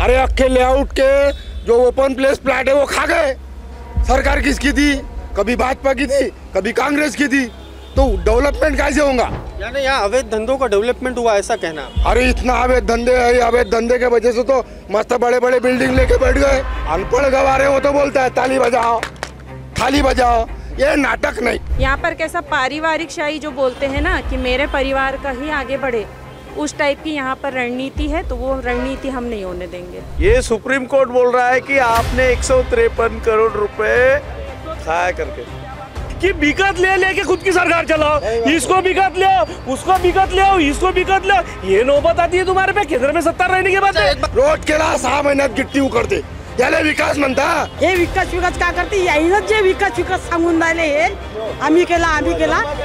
अरे अक्के लेआउट के जो ओपन प्लेस प्लाट है वो खा गए। सरकार किसकी थी? कभी भाजपा की थी, कभी कांग्रेस की थी। तो डेवलपमेंट कैसे होगा? यानी यहाँ अवैध धंधों का डेवलपमेंट हुआ, ऐसा कहना? अरे इतना अवैध धंधे है, अवैध धंधे के वजह से तो मस्त बड़े बड़े बिल्डिंग लेके बैठ गए। अनपढ़ गवारे हो तो बोलता है ताली बजाओ थाली बजाओ, ये नाटक नहीं। यहाँ पर कैसा पारिवारिक शाही जो बोलते हैं ना कि मेरे परिवार का ही आगे बढ़े, उस टाइप की यहाँ पर रणनीति है। तो वो रणनीति हम नहीं होने देंगे। ये सुप्रीम कोर्ट बोल रहा है कि आपने 153 करोड़ रुपए खाया करके कि बिकट ले लेके खुद की सरकार चलाओ, इसको बिकट ले आओ, उसको बिकट ले आओ, इसको बिकट ले आओ। ये नौबत आती है तुम्हारे पे केंद्र में सत्ता रहने के बाद। रोड केला 6 महिन्यात गिट्टी उकडते, याला विकास म्हणता? हे विकास का करते? याहीनच जे विकास सांगून राहिले हे आम्ही केला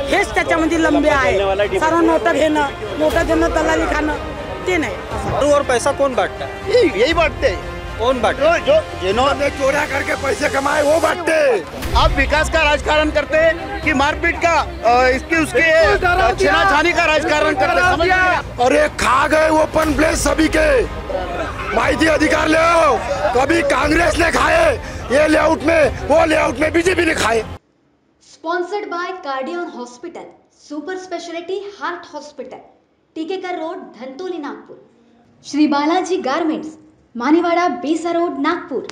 हेच त्याच्यामध्ये लंबे आहे। सर्व नोटा घेणं, नोटा देणं, दलाली खाणं, ते नाही। और पैसा कौन बांटता है? यही बांटते हैं। कौन बांटता है? जो जिन्होंने चोरियां करके पैसे कमाए वो बांटते। आप विकास का राजकारण करते हैं कि मारपीट का, इसकी उसके छेड़छाड़ी का राजकारण करते हैं? समझ गए? अरे खा गए ओपन प्लेस सभी के। माहिती अधिकार ले आओ, कभी कांग्रेस ने खाए ये लेआउट में, वो लेआउट में बीजेपी ने खाए। Sponsored by Cardian hospital, super speciality heart hospital, Tikekar road, Dhantoli, Nagpur. Shri Balaji garments, Manewada, Besa road, Nagpur.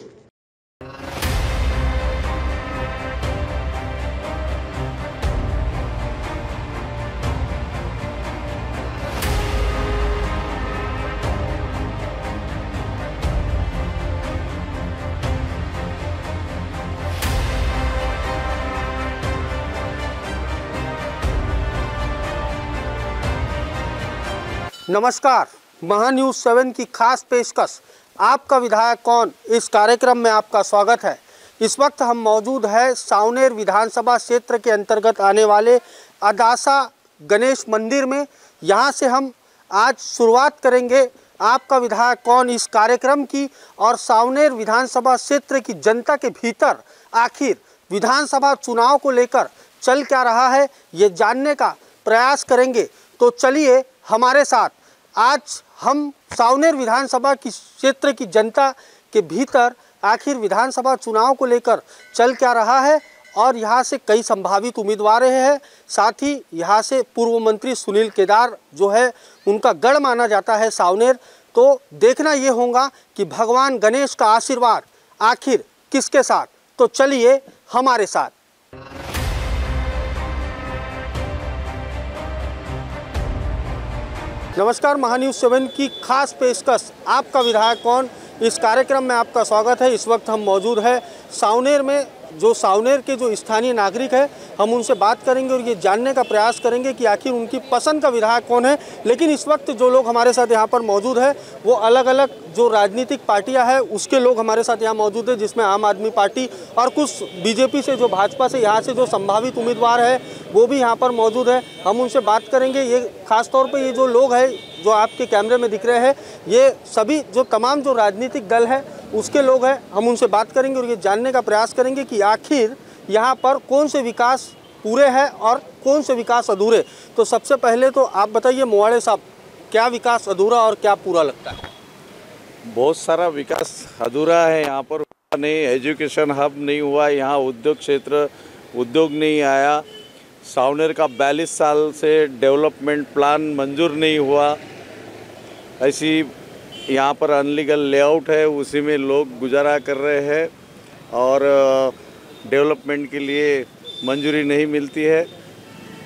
नमस्कार, महान्यूज 7 की खास पेशकश आपका विधायक कौन, इस कार्यक्रम में आपका स्वागत है। इस वक्त हम मौजूद है सावनेर विधानसभा क्षेत्र के अंतर्गत आने वाले अदासा गणेश मंदिर में। यहाँ से हम आज शुरुआत करेंगे आपका विधायक कौन इस कार्यक्रम की, और सावनेर विधानसभा क्षेत्र की जनता के भीतर आखिर विधानसभा चुनाव को लेकर चल क्या रहा है ये जानने का प्रयास करेंगे। तो चलिए हमारे साथ आज हम सावनेर विधानसभा की क्षेत्र की जनता के भीतर आखिर विधानसभा चुनाव को लेकर चल क्या रहा है, और यहाँ से कई संभावित उम्मीदवार हैं। साथ ही यहाँ से पूर्व मंत्री सुनील केदार जो है उनका गढ़ माना जाता है सावनेर। तो देखना ये होगा कि भगवान गणेश का आशीर्वाद आखिर किसके साथ। तो चलिए हमारे साथ। नमस्कार, महान्यूज 7 की खास पेशकश आपका विधायक कौन इस कार्यक्रम में आपका स्वागत है। इस वक्त हम मौजूद है सावनेर में। जो सावनेर के जो स्थानीय नागरिक है हम उनसे बात करेंगे और ये जानने का प्रयास करेंगे कि आखिर उनकी पसंद का विधायक कौन है। लेकिन इस वक्त जो लोग हमारे साथ यहाँ पर मौजूद है वो अलग अलग जो राजनीतिक पार्टियाँ हैं उसके लोग हमारे साथ यहाँ मौजूद है, जिसमें आम आदमी पार्टी और कुछ बीजेपी से, जो भाजपा से यहाँ से जो संभावित उम्मीदवार है वो भी यहाँ पर मौजूद है। हम उनसे बात करेंगे। ये खास तौर पे ये जो लोग हैं जो आपके कैमरे में दिख रहे हैं ये सभी जो तमाम जो राजनीतिक दल है उसके लोग हैं। हम उनसे बात करेंगे और ये जानने का प्रयास करेंगे कि आखिर यहाँ पर कौन से विकास पूरे हैं और कौन से विकास अधूरे। तो सबसे पहले तो आप बताइए मोवाड़े साहब, क्या विकास अधूरा और क्या पूरा लगता है? बहुत सारा विकास अधूरा है यहाँ पर। नहीं, एजुकेशन हब नहीं हुआ यहाँ, उद्योग क्षेत्र उद्योग नहीं आया, सावनेर का 42 साल से डेवलपमेंट प्लान मंजूर नहीं हुआ। ऐसी यहाँ पर अनलीगल लेआउट है, उसी में लोग गुजारा कर रहे हैं और डेवलपमेंट के लिए मंजूरी नहीं मिलती है।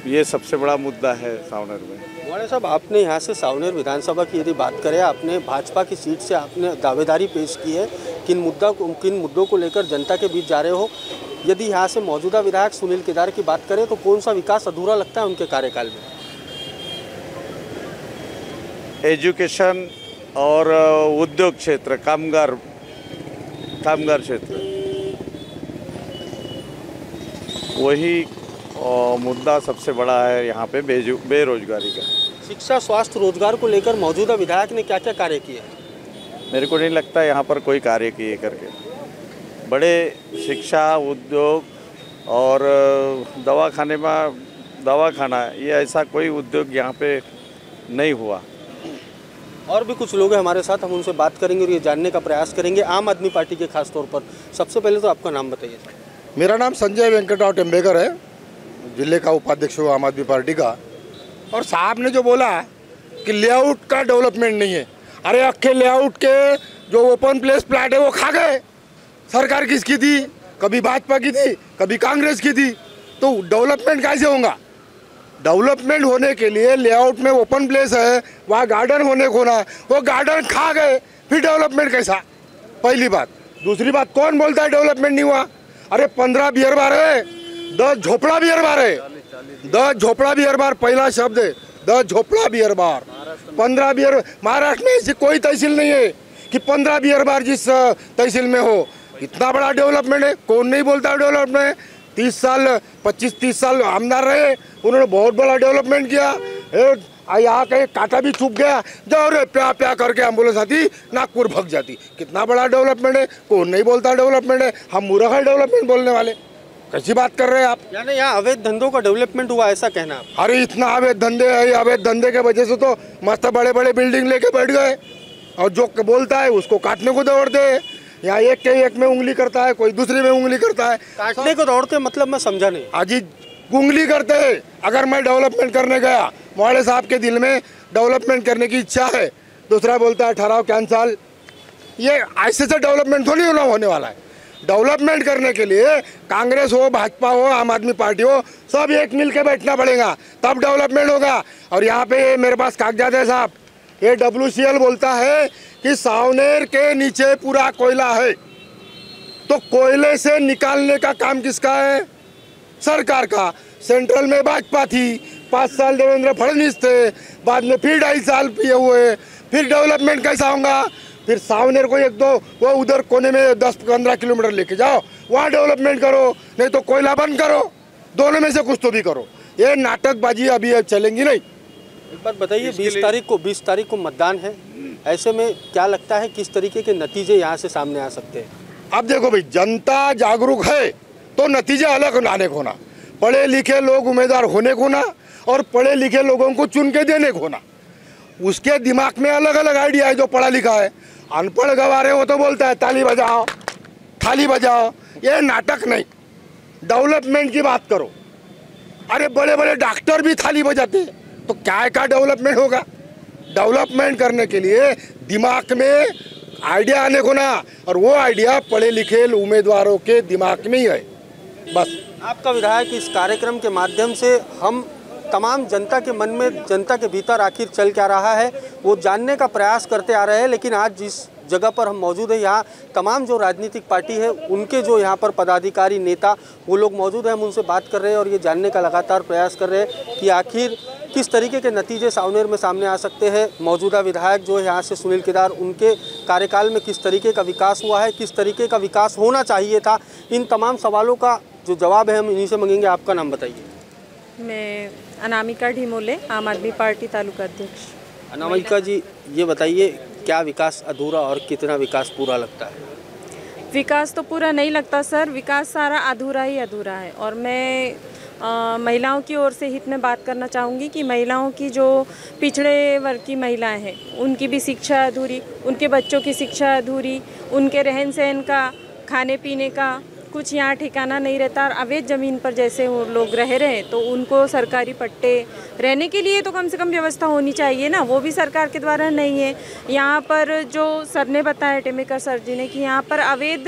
ये सबसे बड़ा मुद्दा है सावनेर में। मोवाड़े साहब, आपने यहाँ से सावनेर विधानसभा की यदि बात करें, आपने भाजपा की सीट से आपने दावेदारी पेश की है। किन मुद्दों को लेकर जनता के बीच जा रहे हो? यदि यहाँ से मौजूदा विधायक सुनील केदार की बात करें तो कौन सा विकास अधूरा लगता है उनके कार्यकाल में? एजुकेशन और उद्योग क्षेत्र, कामगार क्षेत्र, वही मुद्दा सबसे बड़ा है यहाँ पे बेरोजगारी का। शिक्षा, स्वास्थ्य, रोजगार को लेकर मौजूदा विधायक ने क्या क्या कार्य किए? मेरे को नहीं लगता यहाँ पर कोई कार्य किए करके। बड़े शिक्षा, उद्योग और दवाखाना, ये ऐसा कोई उद्योग यहाँ पे नहीं हुआ। और भी कुछ लोग हैं हमारे साथ, हम उनसे बात करेंगे और ये जानने का प्रयास करेंगे आम आदमी पार्टी के खास तौर पर। सबसे पहले तो आपका नाम बताइए सर। मेरा नाम संजय वेंकटराव टेम्बेकर है, जिले का उपाध्यक्ष हूँ आम आदमी पार्टी का। और साहब ने जो बोला कि लेआउट का डेवलपमेंट नहीं है, अरे अक्खे लेआउट के जो ओपन प्लेस प्लाट है वो खा गए। सरकार किसकी थी? कभी भाजपा की थी, कभी कांग्रेस की थी। तो डेवलपमेंट कैसे होगा? डेवलपमेंट होने के लिए लेआउट में ओपन प्लेस है, वहाँ गार्डन होने को ना, वो गार्डन खा गए, फिर डेवलपमेंट कैसा? पहली बात। दूसरी बात, कौन बोलता है डेवलपमेंट नहीं हुआ? अरे 15 बियर बार है, 10 झोपड़ा बियर बार है, 10 झोपड़ा बियर बार पहला शब्द है, 10 झोपड़ा बियर बार, 15 बियर। महाराष्ट्र में ऐसी कोई तहसील नहीं है कि 15 बियर बार जिस तहसील में हो। इतना बड़ा डेवलपमेंट है, कौन नहीं बोलता डेवलपमेंट? 30 साल 25-30 साल आमदार रहे, उन्होंने बहुत बड़ा डेवलपमेंट किया। यहाँ कहीं कांटा भी चुप गया, जाओ रे प्या प्या करके एम्बुलेंस आती, नागपुर भग जाती। कितना बड़ा डेवलपमेंट है, कौन नहीं बोलता डेवलपमेंट है? हम मूर्ख है डेवलपमेंट बोलने वाले। कैसी बात कर रहे हैं आप? यानी यहाँ अवैध धंधों का डेवलपमेंट हुआ, ऐसा कहना आप? अरे इतना अवैध धंधे है, अवैध धंधे के वजह से तो मस्त बड़े बड़े बिल्डिंग लेके बैठ गए, और जो बोलता है उसको काटने को दौड़ते हैं। यहाँ एक के एक में उंगली करता है, कोई दूसरे में उंगली करता है। काटने को दौड़ते मतलब मैं समझा नहीं। अजी उंगली करते हैं। अगर मैं डेवलपमेंट करने गया, मोहाले साहब के दिल में डेवलपमेंट करने की इच्छा है, दूसरा बोलता है ठहराव कैंसल। ये ऐसे से डेवलपमेंट थोड़ी होने वाला है। डेवलपमेंट करने के लिए कांग्रेस हो, भाजपा हो, आम आदमी पार्टी हो, सब एक मिल के बैठना पड़ेगा, तब डेवलपमेंट होगा। और यहाँ पे मेरे पास कागजात है साहब, ये WCL बोलता है कि सावनेर के नीचे पूरा कोयला है, तो कोयले से निकालने का काम किसका है? सरकार का। सेंट्रल में भाजपा थी, 5 साल देवेंद्र फडणवीस थे, बाद में फिर 2.5 साल पिए हुए, फिर डेवलपमेंट कैसा होगा? फिर सावनेर को 1-2 वो उधर कोने में 10-15 किलोमीटर लेके जाओ, वहाँ डेवलपमेंट करो, नहीं तो कोयला बंद करो, दोनों में से कुछ तो भी करो। ये नाटकबाजी अभी चलेंगी नहीं। एक बात बताइए, 20 तारीख को मतदान है, ऐसे में क्या लगता है किस तरीके के नतीजे यहाँ से सामने आ सकते हैं? अब देखो भाई, जनता जागरूक है तो नतीजे अलग लाने को ना, पढ़े लिखे लोग उम्मीदवार होने को ना, और पढ़े लिखे लोगों को चुन के देने को ना। उसके दिमाग में अलग अलग आइडिया है जो पढ़ा लिखा है। अनपढ़ गवारे वो तो बोलता है ताली बजाओ थाली बजाओ। ये नाटक नहीं, डेवलपमेंट की बात करो। अरे बड़े बड़े डॉक्टर भी थाली बजाते हैं, तो क्या डेवलपमेंट होगा? डेवलपमेंट करने के लिए दिमाग में आइडिया आने को ना, और वो आइडिया पढ़े लिखे उम्मीदवारों के दिमाग में ही है बस। आपका विधायक इस कार्यक्रम के माध्यम से हम तमाम जनता के मन में, जनता के भीतर आखिर चल क्या रहा है वो जानने का प्रयास करते आ रहे हैं। लेकिन आज जिस जगह पर हम मौजूद हैं, यहाँ तमाम जो राजनीतिक पार्टी है उनके जो यहाँ पर पदाधिकारी, नेता, वो लोग मौजूद हैं। हम उनसे बात कर रहे हैं और ये जानने का लगातार प्रयास कर रहे हैं कि आखिर किस तरीके के नतीजे सावनेर में सामने आ सकते हैं। मौजूदा विधायक जो है यहाँ से सुनील केदार, उनके कार्यकाल में किस तरीके का विकास हुआ है, किस तरीके का विकास होना चाहिए था, इन तमाम सवालों का जो जवाब है हम इन्हीं से मांगेंगे। आपका नाम बताइए। मैं अनामिका ढिमोले, आम आदमी पार्टी तालुका अध्यक्ष। अनामिका जी, ये बताइए क्या विकास अधूरा और कितना विकास पूरा लगता है? विकास तो पूरा नहीं लगता सर, विकास सारा अधूरा ही अधूरा है। और मैं महिलाओं की ओर से हित में बात करना चाहूँगी कि महिलाओं की जो पिछड़े वर्ग की महिलाएं हैं, उनकी भी शिक्षा अधूरी, उनके बच्चों की शिक्षा अधूरी, उनके रहन सहन का, खाने पीने का कुछ यहाँ ठिकाना नहीं रहता। और अवैध ज़मीन पर जैसे वो लोग रह रहे हैं, तो उनको सरकारी पट्टे रहने के लिए तो कम से कम व्यवस्था होनी चाहिए ना, वो भी सरकार के द्वारा नहीं है। यहाँ पर जो सर ने बताया, टेम्बेकर सर जी ने, कि यहाँ पर अवैध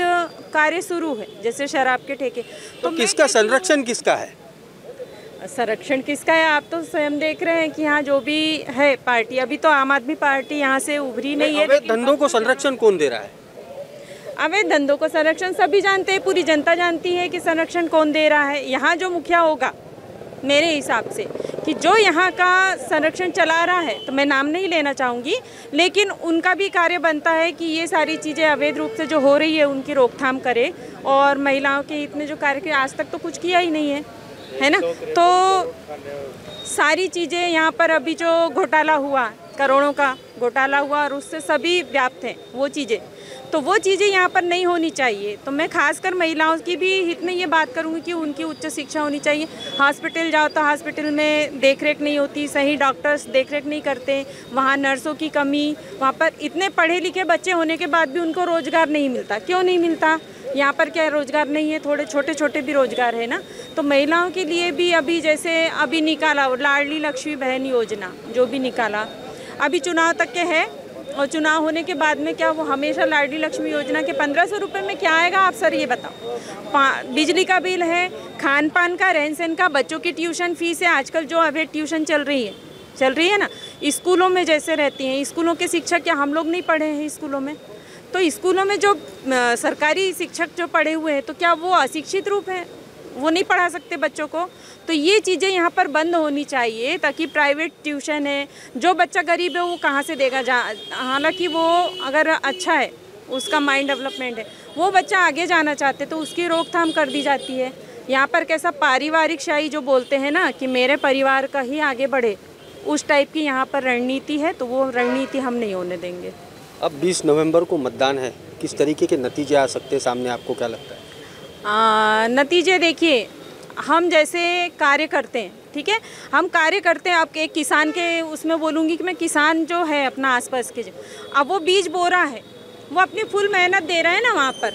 कार्य शुरू है, जैसे शराब के ठेके। तो किसका संरक्षण किसका है? संरक्षण किसका है? आप तो स्वयं देख रहे हैं कि यहाँ जो भी है पार्टी, अभी तो आम आदमी पार्टी यहाँ से उभरी नहीं है। अवैध धंधों को संरक्षण कौन दे रहा है? अवैध धंधों को संरक्षण सभी जानते हैं, पूरी जनता जानती है कि संरक्षण कौन दे रहा है। यहाँ जो मुखिया होगा, मेरे हिसाब से, कि जो यहाँ का संरक्षण चला रहा है, तो मैं नाम नहीं लेना चाहूँगी, लेकिन उनका भी कार्य बनता है कि ये सारी चीज़ें अवैध रूप से जो हो रही है उनकी रोकथाम करे। और महिलाओं के हित में जो कार्य किया, आज तक तो कुछ किया ही नहीं है ना। तो सारी चीज़ें यहाँ पर अभी जो घोटाला हुआ, करोड़ों का घोटाला हुआ और उससे सभी व्याप्त हैं वो चीज़ें, तो वो चीज़ें यहाँ पर नहीं होनी चाहिए। तो मैं खासकर महिलाओं की भी हित में ये बात करूँगी कि उनकी उच्च शिक्षा होनी चाहिए। हॉस्पिटल जाओ तो हॉस्पिटल में देखरेख नहीं होती, सही डॉक्टर्स देखरेख नहीं करते, वहाँ नर्सों की कमी, वहाँ पर इतने पढ़े लिखे बच्चे होने के बाद भी उनको रोज़गार नहीं मिलता। क्यों नहीं मिलता? यहाँ पर क्या रोज़गार नहीं है? थोड़े छोटे छोटे भी रोज़गार है ना। तो महिलाओं के लिए भी अभी जैसे अभी निकाला लाडली लक्ष्मी बहन योजना जो भी निकाला, अभी चुनाव तक के है और चुनाव होने के बाद में क्या वो हमेशा लाडली लक्ष्मी योजना के 1500 रुपये में क्या आएगा? आप सर ये बताओ। बिजली का बिल है, खान पान का, रहन सहन का, बच्चों की ट्यूशन फीस है, आजकल जो अभी ट्यूशन चल रही है ना, स्कूलों में जैसे रहती हैं, स्कूलों के शिक्षक क्या हम लोग नहीं पढ़े हैं स्कूलों में? तो स्कूलों में जो सरकारी शिक्षक जो पढ़े हुए हैं तो क्या वो अशिक्षित रूप हैं? वो नहीं पढ़ा सकते बच्चों को? तो ये चीज़ें यहाँ पर बंद होनी चाहिए ताकि प्राइवेट ट्यूशन है, जो बच्चा गरीब है वो कहाँ से देगा? हालांकि वो अगर अच्छा है, उसका माइंड डेवलपमेंट है, वो बच्चा आगे जाना चाहते तो उसकी रोकथाम कर दी जाती है। यहाँ पर कैसा पारिवारिक शाही जो बोलते हैं ना कि मेरे परिवार का ही आगे बढ़े, उस टाइप की यहाँ पर रणनीति है, तो वो रणनीति हम नहीं होने देंगे। अब 20 नवंबर को मतदान है, किस तरीके के नतीजे आ सकते हैं सामने, आपको क्या लगता है? नतीजे देखिए, हम जैसे कार्य करते हैं, ठीक है, हम कार्य करते हैं। अब एक किसान के उसमें बोलूँगी कि मैं किसान जो है अपना आसपास के, अब वो बीज बो रहा है, वो अपनी फुल मेहनत दे रहा है ना वहाँ पर,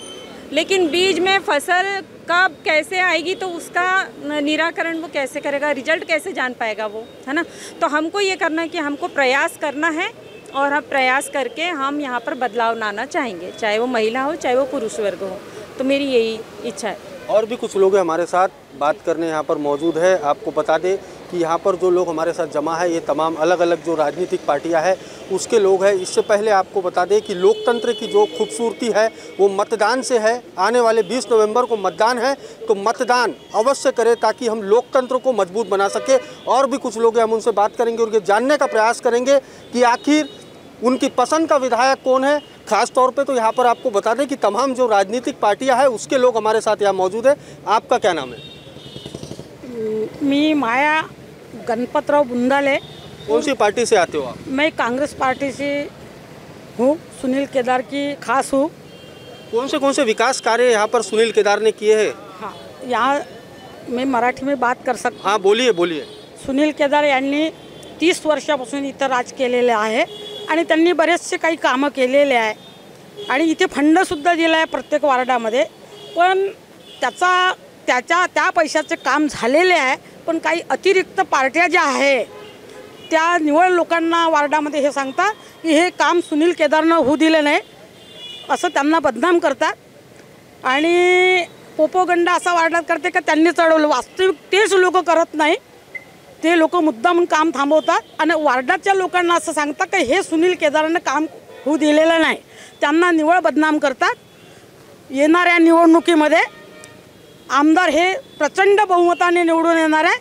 लेकिन बीज में फसल कब कैसे आएगी तो उसका निराकरण वो कैसे करेगा? रिजल्ट कैसे जान पाएगा वो, है ना? तो हमको ये करना है कि हमको प्रयास करना है और हम प्रयास करके हम यहाँ पर बदलाव लाना चाहेंगे, चाहे वो महिला हो चाहे वो पुरुष वर्ग हो। तो मेरी यही इच्छा है। और भी कुछ लोग हमारे साथ बात करने यहाँ पर मौजूद है। आपको बता दें कि यहाँ पर जो लोग हमारे साथ जमा है ये तमाम अलग अलग जो राजनीतिक पार्टियाँ हैं उसके लोग हैं। इससे पहले आपको बता दें कि लोकतंत्र की जो खूबसूरती है वो मतदान से है। आने वाले 20 नवंबर को मतदान है, तो मतदान अवश्य करें ताकि हम लोकतंत्र को मजबूत बना सके। और भी कुछ लोग हैं, हम उनसे बात करेंगे और ये जानने का प्रयास करेंगे कि आखिर उनकी पसंद का विधायक कौन है। खास तौर पे तो यहाँ पर आपको बता दें कि तमाम जो राजनीतिक पार्टियां हैं उसके लोग हमारे साथ यहाँ मौजूद है। आपका क्या नाम है? मी माया गणपतराव बुंदाले। कौन सी पार्टी से आते हो आप? मैं कांग्रेस पार्टी से हूँ, सुनील केदार की खास हूँ। कौन से विकास कार्य यहाँ पर सुनील केदार ने किए हैं? हाँ, यहाँ मैं मराठी में बात कर सकता? हाँ, बोलिए। सुनील केदार यांनी 30 वर्षापासून इथं राज केलेले आहे आणि त्यांनी बरेचसे काही कामं केलेले आहे आणि इथे फंडसुद्धा दिला आहे प्रत्येक वार्डामध्ये। पण त्या पैशाचे काम झालेले आहे, पण काही अतिरिक्त पार्ट्या ज्या आहे त्या निवड लोकांना वार्डामध्ये हे सांगतात की हे काम सुनील केदारनं होऊ दिले नाही, असं त्यांना बदनाम करतात आणि पोपोगंडा असा वार्डात करते का त्यांनी चढवलं। वास्तविक तेच लोक करत नाही, ते लोक मुद्दाम काम थांबवतात आणि वार्डाच्या लोकांना असं सांगतात की हे सुनील केदारनं काम होऊ दिलेलं नाही, त्यांना निवड बदनाम करतात। येणाऱ्या निवडणुकीमध्ये आमदार हे प्रचंड बहुमताने निवडून येणार आहे,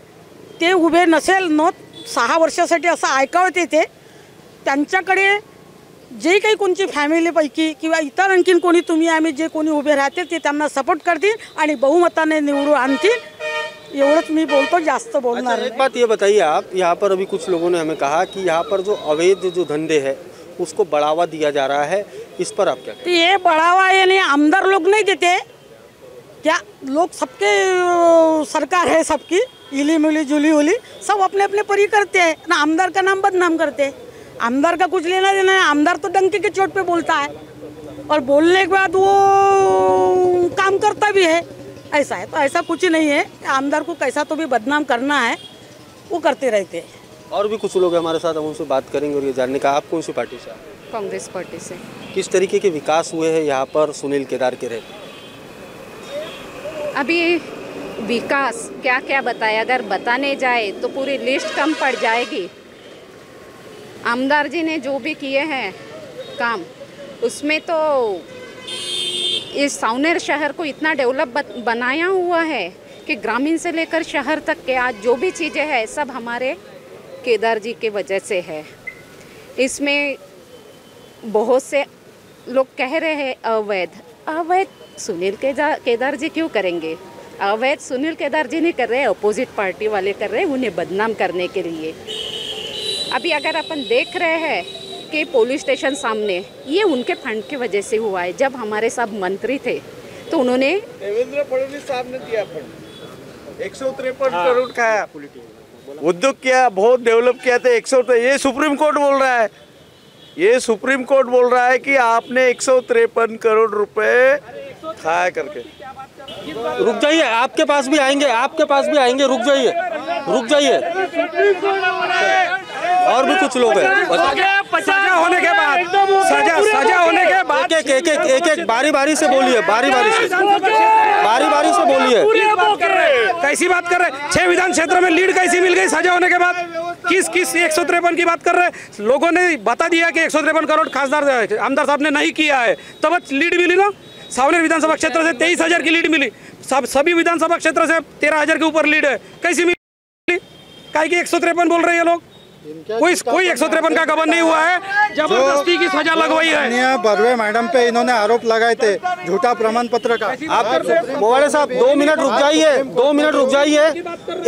ते उभे नसेल न 6 वर्षासाठी असं ऐकावत येते। त्यांच्याकडे जे काही कोणची फॅमिलीपैकी किंवा इतर आणखीन कोणी तुम्ही आम्ही जे कोणी उभे राहते ते त्यांना सपोर्ट करतील आणि बहुमताने निवडून आणतील, एवढंच मी बोलतो, जास्त बोलणार नहीं। एक बात ये बताइए आप, यहाँ पर अभी कुछ लोगों ने हमें कहा कि यहाँ पर जो अवैध जो धंधे है उसको बढ़ावा दिया जा रहा है, इस पर आप क्या कहते हैं? ये बढ़ावा ये नहीं, आमदार लोग नहीं देते क्या? लोग सबके सरकार है सबकी, इली मिली जुली उली सब अपने अपने परी करते हैं ना, आमदार का नाम बदनाम करते हैं। आमदार का कुछ लेना देना है, आमदार तो डंके के चोट पे बोलता है और बोलने के बाद वो काम करता भी है, ऐसा है। तो ऐसा कुछ नहीं है, आमदार को कैसा तो भी बदनाम करना है वो करते रहते हैं। और भी कुछ लोग हमारे साथ, हम उनसे बात करेंगे और ये जानने का, आप कौन सी पार्टी से? कांग्रेस पार्टी से। किस तरीके के विकास हुए हैं यहाँ पर सुनील केदार के रहते? अभी विकास क्या क्या बताए, अगर बताने जाए तो पूरी लिस्ट कम पड़ जाएगी। आमदार जी ने जो भी किए हैं काम, उसमें तो इस सावनेर शहर को इतना डेवलप बनाया हुआ है कि ग्रामीण से लेकर शहर तक के आज जो भी चीज़ें हैं सब हमारे केदार जी के वजह से है। इसमें बहुत से लोग कह रहे हैं अवैध सुनील केदार जी क्यों करेंगे? अवैध सुनील केदार जी नहीं कर रहे, अपोजिट पार्टी वाले कर रहे हैं, उन्हें बदनाम करने के लिए। अभी अगर अपन देख रहे हैं कि पुलिस स्टेशन सामने, ये उनके फंड की वजह से हुआ है। जब हमारे सब मंत्री थे तो उन्होंने, देवेंद्र फडणवीस साहब ने दिया फंड, 153 करोड़ का है, उद्योग किया, बहुत डेवलप किया था। 100, ये सुप्रीम कोर्ट बोल रहा है, ये सुप्रीम कोर्ट बोल रहा है कि आपने 153 करोड़ रुपए खाया करके। रुक जाइए, आपके पास भी आएंगे, आपके पास भी आएंगे, रुक जाइए, रुक जाइए। और भी कुछ लोग हैं। सजा होने के बाद, सजा होने के बाद एक बारी बारी से बोलिए, बारी बारी से बोलिए। कैसी बात कर रहे हैं? 6 विधान क्षेत्र में लीड कैसी मिल गई सजा होने के बाद? किस 153 की बात कर रहे हैं? लोगों ने बता दिया कि 153 करोड़ खासदार आमदार साहब ने नहीं किया है, तब लीड मिली ना। सावनेर विधानसभा क्षेत्र से 23,000 की लीड मिली, सभी विधानसभा क्षेत्र से 13,000 के ऊपर लीड है। कैसी मिली? काहे कि 153 बोल रहे हैं लोग? कोई 153 का गबन नहीं हुआ है, जबरदस्ती की सजा लगवाई है। बर्वे मैडम पे इन्होंने आरोप लगाए थे झूठा प्रमाण पत्र का। आप मोवाड़े साहब 2 मिनट रुक जाइए, 2 मिनट रुक जाइए।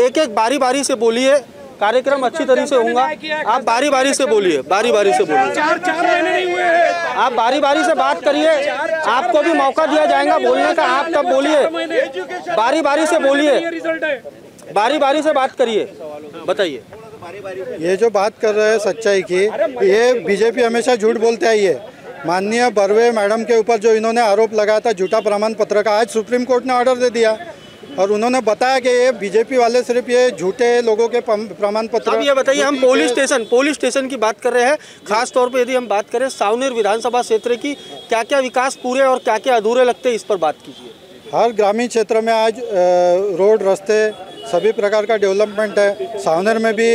एक बारी बारी से बोलिए, कार्यक्रम अच्छी तरह से होगा। आप बारी बारी से बोलिए, बारी बारी से बोलिए। 4 महीने नहीं हुए हैं। आप बारी बारी से बात करिए, आपको भी मौका दिया जाएगा बोलने का। आप तब बोलिए, बारी बारी से बोलिए, बारी बारी से बात करिए। बताइए, ये जो बात कर रहे हैं सच्चाई की, ये बीजेपी हमेशा झूठ बोलते आई है। माननीय बर्वे मैडम के ऊपर जो इन्होंने आरोप लगाया था झूठा प्रमाण पत्र का, आज सुप्रीम कोर्ट ने ऑर्डर दे दिया और उन्होंने बताया कि ये बीजेपी वाले सिर्फ ये झूठे लोगों के प्रमाण पत्र। अब ये बताइए, हम पुलिस स्टेशन की बात कर रहे हैं। खास तौर पे यदि हम बात करें सावनेर विधानसभा क्षेत्र की, क्या क्या विकास पूरे और क्या क्या अधूरे लगते हैं, इस पर बात कीजिए। हर ग्रामीण क्षेत्र में आज रोड, रास्ते, सभी प्रकार का डेवलपमेंट है। सावनेर में भी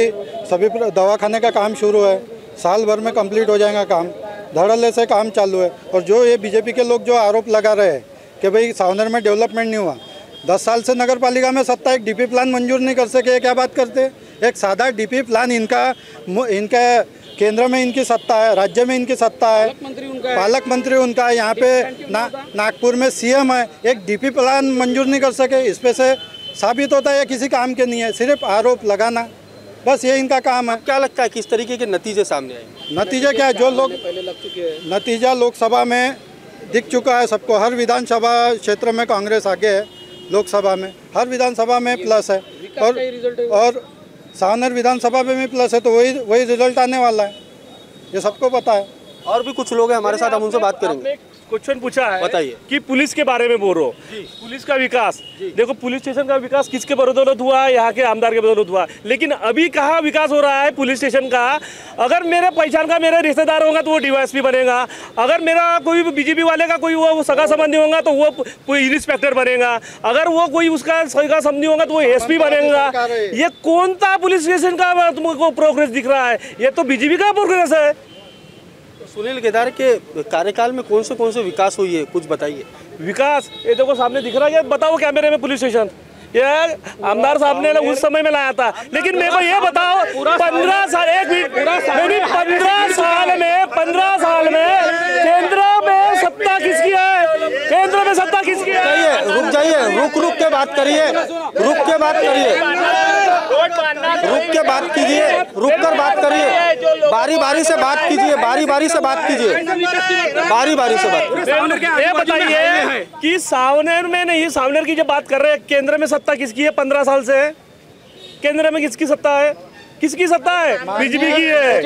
सभी दवाखाने का काम शुरू है, साल भर में कंप्लीट हो जाएगा काम। धड़ल्ले से काम चालू है। और जो ये बीजेपी के लोग जो आरोप लगा रहे हैं कि भाई सावनेर में डेवलपमेंट नहीं हुआ, 10 साल से नगर पालिका में सत्ता, एक डीपी प्लान मंजूर नहीं कर सके, क्या बात करते? एक सादा डीपी प्लान इनका केंद्र में इनकी सत्ता है, राज्य में इनकी सत्ता है, पालक मंत्री उनका है, यहाँ पे नागपुर में सीएम है, एक डीपी प्लान मंजूर नहीं कर सके। इस पे से साबित होता है किसी काम के नहीं है, सिर्फ आरोप लगाना, बस ये इनका काम है। क्या लगता है किस तरीके के नतीजे सामने आए? नतीजा क्या है? जो लोग नतीजा लोकसभा में दिख चुका है सबको। हर विधानसभा क्षेत्र में कांग्रेस आगे है, लोकसभा में हर विधानसभा में प्लस है, और सावनेर विधानसभा में भी प्लस है, तो वही रिजल्ट आने वाला है, ये सबको पता है। और भी कुछ लोग हैं हमारे साथ, हम उनसे बात करेंगे। क्वेश्चन पूछा है, बताइए कि पुलिस के बारे में बोल रहे हो। पुलिस का विकास देखो, पुलिस स्टेशन का विकास किसके बदौलत हुआ है? यहाँ के आमदार के बदौलत हुआ। लेकिन अभी कहाँ विकास हो रहा है पुलिस स्टेशन का? अगर मेरे पहचान का मेरा रिश्तेदार होगा तो वो डीवाईएसपी बनेगा, अगर मेरा कोई बीजेपी वाले का कोई वो सगा संबंधी होगा तो वो कोई इंस्पेक्टर बनेगा, अगर वो कोई उसका सगा संबंधी होगा तो वो एसपी बनेगा। ये कौन सा पुलिस स्टेशन का तुमको प्रोग्रेस दिख रहा है? ये तो बीजेपी का प्रोग्रेस है। सुनील केदार के कार्यकाल में कौन से विकास हुई है, कुछ बताइए। विकास ये देखो सामने दिख रहा है, बताओ कैमरे में पुलिस स्टेशन, ये आमदार साहब ने उस समय में लाया था। लेकिन मेरे को ये बताओ, 15 साल, एक मिनट, 15 साल में केंद्र में सत्ता किसकी है? केंद्र में सत्ता किसकी है? रुक जाइए, रुक के बात करिए, रुक के बात कीजिए, रुक कर बात करिए, बारी बारी से बात कीजिए, बारी बारी से बात कीजिए, बारी बारी से बात। ये बताइए कि सावनेर में नहीं, सावनेर की जब बात कर रहे हैं, केंद्र में सत्ता किसकी है? 15 साल से केंद्र में किसकी सत्ता है? किसकी सत्ता है? बीजेपी की है।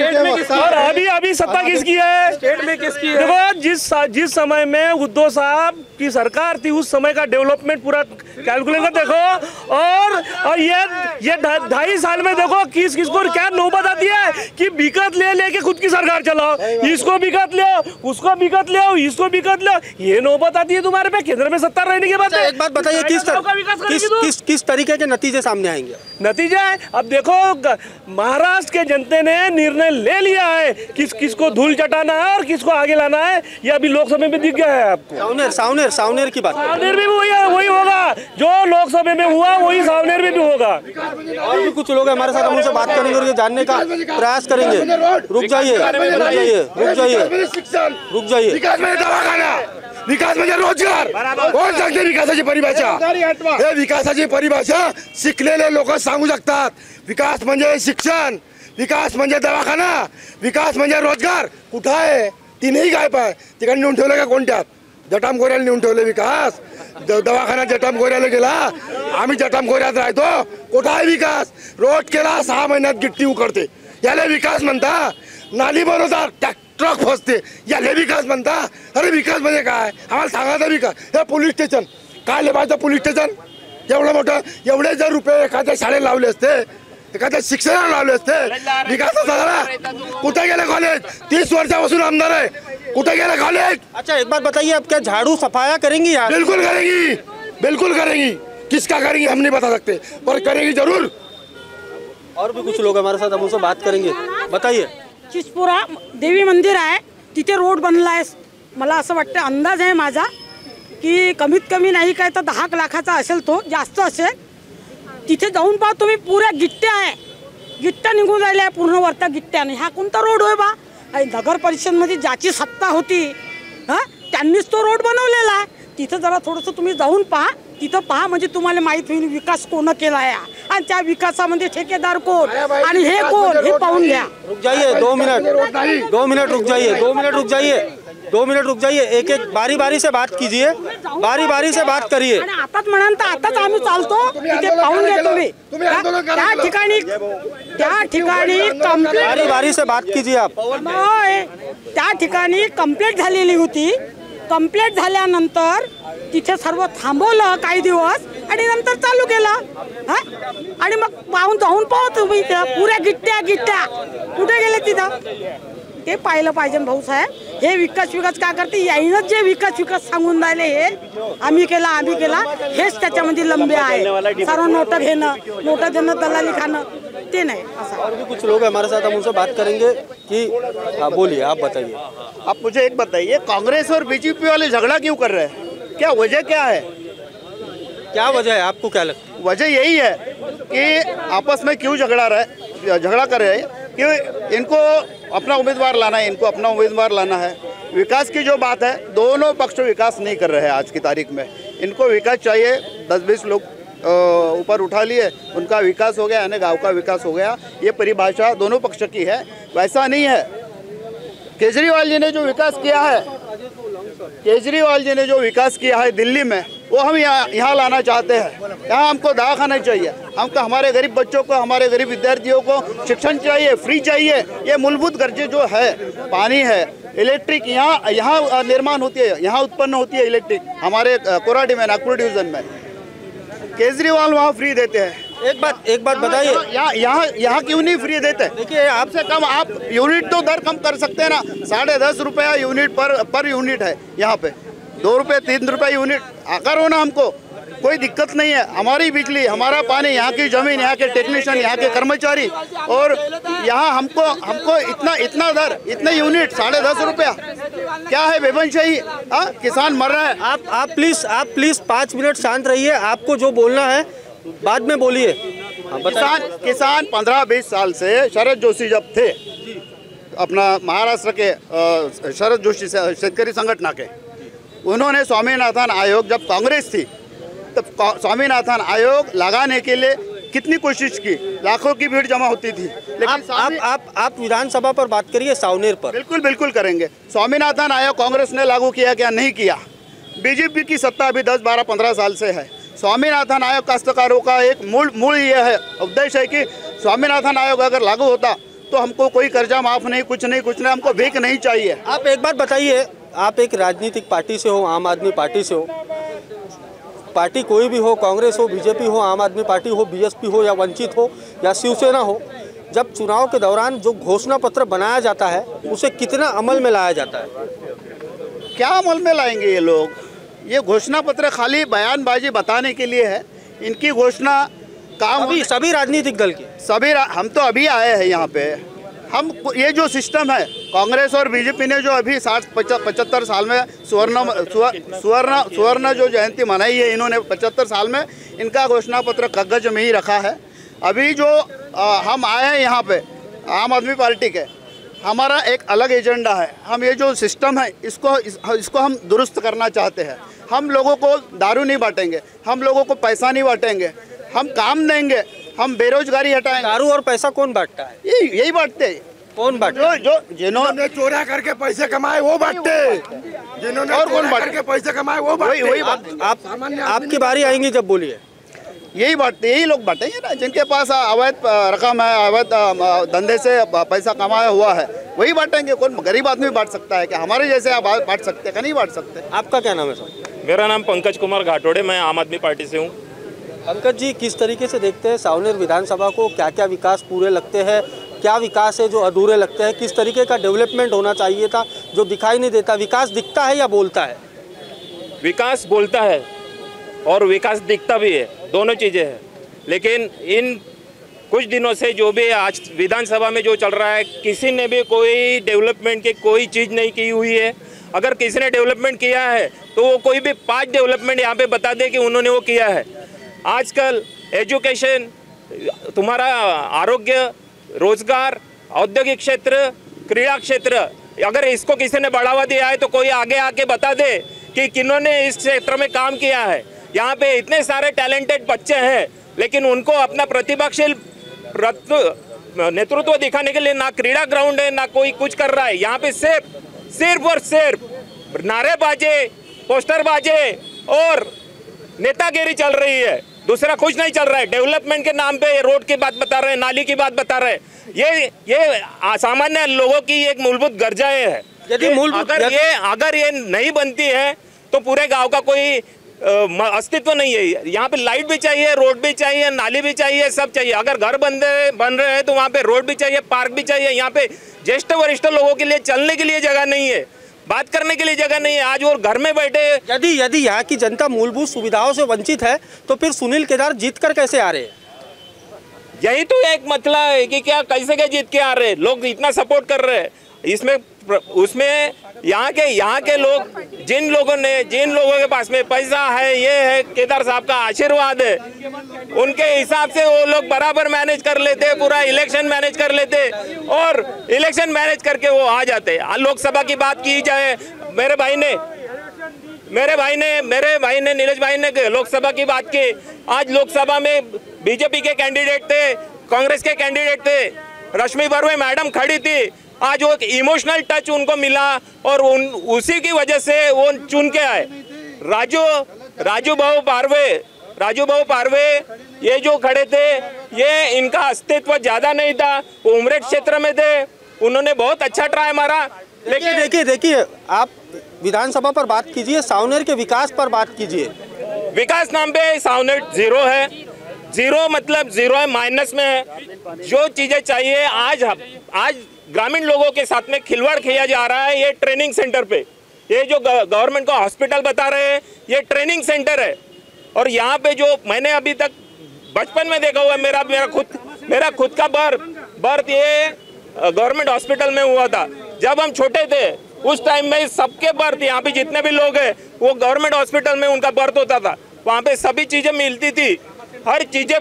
और अभी सत्ता किसकी है? स्टेट में किसकी है? देखो, जिस समय में उद्धव साहब की सरकार थी उस समय का डेवलपमेंट पूरा कैलकुलेट कर देखो, और ये 2.5 साल में देखो किसको क्या नौबत आती है कि बिकट लेके खुद की सरकार चलाओ, इसको बिकट ले, उसको बिकट ले, इसको बिकट ले, ये नौबत आती है तुम्हारे पे केंद्र में सत्ता रहने के बाद। एक बात बताइए, किस तरीके के नतीजे सामने आएंगे? नतीजा है, अब देखो महाराष्ट्र के जनता ने निर्णय ले लिया है किसको धूल चटाना है और किसको आगे लाना है, ये अभी लोकसभा में दिख गया है आपको। सावनेर की बात, सावनेर में वही होगा जो लोकसभा में हुआ, वही सावनेर में भी होगा। और भी कुछ लोग हमारे साथ, हम उनसे बात करेंगे और ये जानने का प्रयास करेंगे। रुक जाइए, विकास म्हणजे दवाखाना, विकास म्हणजे रोजगार। कोण सांगते विकासाची परिभाषा? हे विकासाची परिभाषा शिकलेले लोक सांगू शकतात। विकास म्हणजे शिक्षण, विकास म्हणजे दवाखाना, विकास म्हणजे रोजगार कुठं आहे? तीनही गायब आहे. तिकडे नेऊन ठेवलं का कोणत्यात? जटामखोऱ्याला नेऊन ठेवलं विकास. दवाखाना जटामखोऱ्याला गेला, आम्ही जटामखोऱ्यात राहतो. कुठं आहे विकास? रोड केला 6 महिन्यात गिट्टी उकडते, याला विकास म्हणता? नाली बनवतात, ट्रक फसते, याला विकास म्हणता? अरे विकास म्हणजे काय? आम्हाला सांगायचा विकास. हे पोलीस स्टेशन काय लेवायचं? पोलीस स्टेशन एवढं मोठं, एवढे जर रुपये एखाद्या शाळेला लावले असते, एखाद्या शिक्षणाला लावले असते, विकासाचा झाला. कुठे गेले कॉलेज? 30 वर्षापासून आमदार आहे, कुठे गेले कॉलेज? अच्छा एक बात बताइए, अब क्या झाड़ू सफाया करेंगी यार? बिल्कुल करेंगी, बिल्कुल करेंगी. किसका करेंगी हम नहीं बता सकते, पर करेंगी जरूर. और भी कुछ लोग हमारे साथ, हम उनसे बात करेंगे. बताइए. चिचपुरा देवी मंदिर आहे, तिथे रोड बनला आहे. मला असं वाटतं, अंदाज आहे माझा, की कमीत कमी नाही काय तर 10 लाखाचा असेल, तो जास्त असेल. तिथे जाऊन पहा तुम्ही, पुऱ्या गिट्ट्या आहे, गिट्ट्या निघून राहिल्या पूर्ण वरता गिट्ट्याने. हा कोणता रोड होय बा? नगर परिषदमध्ये ज्याची सत्ता होती त्यांनीच तो रोड बनवलेला आहे. तिथं जरा थोडंसं तुम्ही जाऊन पहा, तिथं पहा, म्हणजे तुम्हाला माहीत होईल विकास कोण केला आहे आणि त्या विकासामध्ये ठेकेदार कोण आणि हे कोण, हे पाहून घ्या. रुक जाइए 2 मिनट, 2 मिनट रुक जाइए, 2 मिनट रुक जाइए, 2 मिनट रुक जाइए. एक एक बारी बारी से बात कीजिए, बारी बारी से बात करिए. आणि आताच म्हणाल तर आताच आम्ही चालतो, तिथे पाहून घ्या तुम्ही. त्या ठिकाणी कंप्लेंट, बारी बारी से बात कीजिए आप. त्या ठिकाणी कंप्लेंट झालेली होती. कंप्लेंट झाल्यानंतर तिथे सर्व थांबवलं काही दिवस आणि नंतर चालू केलं. आणि मग पाहून जाऊन पाहू तुम्ही, पुऱ्या गिट्ट्या कुठे गेले तिथं ते पाहिलं पाहिजे भाऊसाहेब. हे विकास काय करते? याईनच जे विकास सांगून राहिले, हे आम्ही केला हेच त्याच्यामध्ये लंबे आहे. सर्व नोट देणं, दलाली खाणं, ते नाही असं. और भी कुछ लोग हैं हमारे साथ, हम उनसे बात करेंगे कि बोलिए, आप बताइए. आप मुझे एक बताइए, कांग्रेस और बीजेपी वाले झगड़ा क्यों कर रहे हैं? क्या वजह क्या है? क्या वजह है, आपको क्या लगता है? वजह यही है कि आपस में क्यों झगड़ा कर रहे हैं कि इनको अपना उम्मीदवार लाना है. विकास की जो बात है, दोनों पक्ष विकास नहीं कर रहे हैं आज की तारीख में. इनको विकास चाहिए. 10-20 लोग ऊपर उठा लिए, उनका विकास हो गया यानी गांव का विकास हो गया. ये परिभाषा दोनों पक्ष की है. वैसा नहीं है. केजरीवाल जी ने जो विकास किया है दिल्ली में, वो हम यहाँ लाना चाहते हैं. यहाँ हमको दवाखाना चाहिए, हमको हमारे गरीब बच्चों को, हमारे गरीब विद्यार्थियों को शिक्षण चाहिए, फ्री चाहिए. ये मूलभूत गरजे जो है, पानी है, इलेक्ट्रिक यहाँ निर्माण होती है, यहाँ उत्पन्न होती है इलेक्ट्रिक, हमारे कोराडी में, नागपुर डिवीज़न में. केजरीवाल वहाँ फ्री देते हैं. एक बात बताइए, यहाँ क्यों नहीं फ्री देते? देखिए, आपसे कम आप यूनिट तो दर कम कर सकते हैं ना. 10.5 रुपया यूनिट पर यूनिट है यहाँ पे. 2 रुपये 3 रुपये यूनिट करो ना. हमको कोई दिक्कत नहीं है. हमारी बिजली, हमारा पानी, यहाँ की जमीन, यहाँ के टेक्नीशियन, यहाँ के कर्मचारी, और यहाँ हमको इतना दर, इतने यूनिट 10.5 रुपया, क्या है बेबनशाही? किसान मर रहा है. आप प्लीज 5 मिनट शांत रहिए. आपको जो बोलना है बाद में बोलिए. किसान 15-20 साल से, शरद जोशी जब थे अपना महाराष्ट्र के शरद जोशी शेतकरी संगठन के, उन्होंने स्वामीनाथन आयोग, जब कांग्रेस थी तब स्वामीनाथन आयोग लगाने के लिए कितनी कोशिश की, लाखों की भीड़ जमा होती थी. लेकिन आप विधानसभा पर बात करिए, सावनेर पर. बिल्कुल करेंगे. स्वामीनाथन आयोग कांग्रेस ने लागू किया क्या? नहीं किया. बीजेपी की सत्ता अभी 10, 12, 15 साल से है. स्वामीनाथन आयोग काश्तकारों का एक मूल ये है, उद्देश्य है कि स्वामीनाथन आयोग अगर लागू होता तो हमको कोई कर्जा माफ नहीं, कुछ नहीं, हमको भीख नहीं चाहिए. आप एक बात बताइए, आप एक राजनीतिक पार्टी से हो, आम आदमी पार्टी से हो, पार्टी कोई भी हो, कांग्रेस हो, बीजेपी हो, आम आदमी पार्टी हो, बीएसपी हो या वंचित हो या शिवसेना हो, जब चुनाव के दौरान जो घोषणा पत्र बनाया जाता है उसे कितना अमल में लाया जाता है? क्या अमल में लाएंगे ये लोग? ये घोषणा पत्र खाली बयानबाजी बताने के लिए है. इनकी घोषणा काम सभी राजनीतिक दल की, हम तो अभी आए हैं यहाँ पे. हम ये जो सिस्टम है, कांग्रेस और बीजेपी ने जो अभी 60-75 साल में सुवर्ण जो जयंती मनाई है, इन्होंने 75 साल में इनका घोषणा पत्र कागज में ही रखा है. अभी जो हम आए हैं यहाँ पे आम आदमी पार्टी के, हमारा एक अलग एजेंडा है. हम ये जो सिस्टम है इसको हम दुरुस्त करना चाहते हैं. हम लोगों को दारू नहीं बांटेंगे, हम लोगों को पैसा नहीं बांटेंगे, हम काम देंगे. हम बेरोजगारी हटाएंगे। दारू और पैसा कौन बांटता है? यही बांटते हैं। कौन बांटता है? जो जिन्होंने चोरा करके पैसे कमाए वो बांटते, जिन्होंने और कौन करके पैसे कमाए वो बांटते। वही आपकी बारी आएंगी जब, बोलिए। यही बांटते, यही लोग बांटेंगे ना, जिनके पास अवैध रकम है, अवैध धंधे से पैसा कमाया हुआ है, वही बांटेंगे। कौन गरीब आदमी बांट सकता है? क्या हमारे जैसे आप बांट सकते हैं? नहीं बांट सकते। आपका क्या नाम है सर? मेरा नाम पंकज कुमार घाटोड़े, मैं आम आदमी पार्टी से हूँ। पंकज जी, किस तरीके से देखते हैं सावनेर विधानसभा को? क्या क्या विकास पूरे लगते हैं, क्या विकास है जो अधूरे लगते हैं? किस तरीके का डेवलपमेंट होना चाहिए था जो दिखाई नहीं देता? विकास दिखता है या बोलता है? विकास बोलता है और विकास दिखता भी है, दोनों चीज़ें हैं। लेकिन इन कुछ दिनों से जो भी आज विधानसभा में जो चल रहा है, किसी ने भी कोई डेवलपमेंट की कोई चीज़ नहीं की हुई है। अगर किसी ने डेवलपमेंट किया है तो वो कोई भी 5 डेवलपमेंट यहाँ पे बता दे कि उन्होंने वो किया है। आजकल एजुकेशन, तुम्हारा आरोग्य, रोजगार, औद्योगिक क्षेत्र, क्रीड़ा क्षेत्र, अगर इसको किसी ने बढ़ावा दिया है तो कोई आगे आके बता दे कि किन्होंने इस क्षेत्र में काम किया है। यहाँ पे इतने सारे टैलेंटेड बच्चे हैं, लेकिन उनको अपना प्रतिभाशील नेतृत्व दिखाने के लिए ना क्रीड़ा ग्राउंड है, ना कोई कुछ कर रहा है। यहाँ पे सिर्फ और सिर्फ नारेबाजी, पोस्टरबाजी और नेतागिरी चल रही है, दूसरा कुछ नहीं चल रहा है। डेवलपमेंट के नाम पे रोड की बात बता रहे हैं, नाली की बात बता रहे हैं। ये सामान्य लोगों की एक मूलभूत गरजाएं है। अगर ये नहीं बनती है तो पूरे गांव का कोई अस्तित्व नहीं है। यहाँ पे लाइट भी चाहिए, रोड भी चाहिए, नाली भी चाहिए, सब चाहिए। अगर घर बन रहे हैं तो वहाँ पे रोड भी चाहिए, पार्क भी चाहिए। यहाँ पे ज्येष्ठ वरिष्ठ लोगों के लिए चलने के लिए जगह नहीं है, बात करने के लिए जगह नहीं है। आज वो घर में बैठे। यदि यहाँ की जनता मूलभूत सुविधाओं से वंचित है तो फिर सुनील केदार जीत कर कैसे आ रहे हैं? यही तो एक मतलब है कि क्या कैसे जीत के आ रहे हैं। लोग इतना सपोर्ट कर रहे हैं इसमें उसमें। यहाँ के लोग, जिन लोगों के पास में पैसा है, ये है केदार साहब का आशीर्वाद है, उनके हिसाब से वो लोग बराबर मैनेज कर लेते, पूरा इलेक्शन मैनेज कर लेते और इलेक्शन मैनेज करके वो आ जाते। लोकसभा की बात की जाए, मेरे भाई ने नीरज भाई ने लोकसभा की बात की। आज लोकसभा में बीजेपी के कैंडिडेट थे, कांग्रेस के कैंडिडेट थे, रश्मि बर्वे मैडम खड़ी थी। आज वो एक इमोशनल टच उनको मिला और उसी की वजह से वो चुन के आए। राजू भाऊ पारवे ये जो खड़े थे, ये इनका अस्तित्व ज्यादा नहीं था, वो उमरेड क्षेत्र में थे, उन्होंने बहुत अच्छा ट्राई मारा। लेकिन देखिए, आप विधानसभा पर बात कीजिए, सावनेर के विकास पर बात कीजिए। विकास नाम पे सावनेर जीरो है। जीरो मतलब जीरो है, माइनस में है। जो चीजें चाहिए आज ग्रामीण लोगों के साथ में खिलवाड़ किया जा रहा है। ये ट्रेनिंग सेंटर पे, ये जो गवर्नमेंट को हॉस्पिटल बता रहे हैं, ये ट्रेनिंग सेंटर है। और यहाँ पे जो मैंने अभी तक बचपन में देखा हुआ है, मेरा खुद का बर्थ ये गवर्नमेंट हॉस्पिटल में हुआ था। जब हम छोटे थे उस टाइम में सबके बर्थ, यहाँ पे जितने भी लोग हैं वो गवर्नमेंट हॉस्पिटल में उनका बर्थ होता था। वहाँ पे सभी चीजें मिलती थी, हर चीजों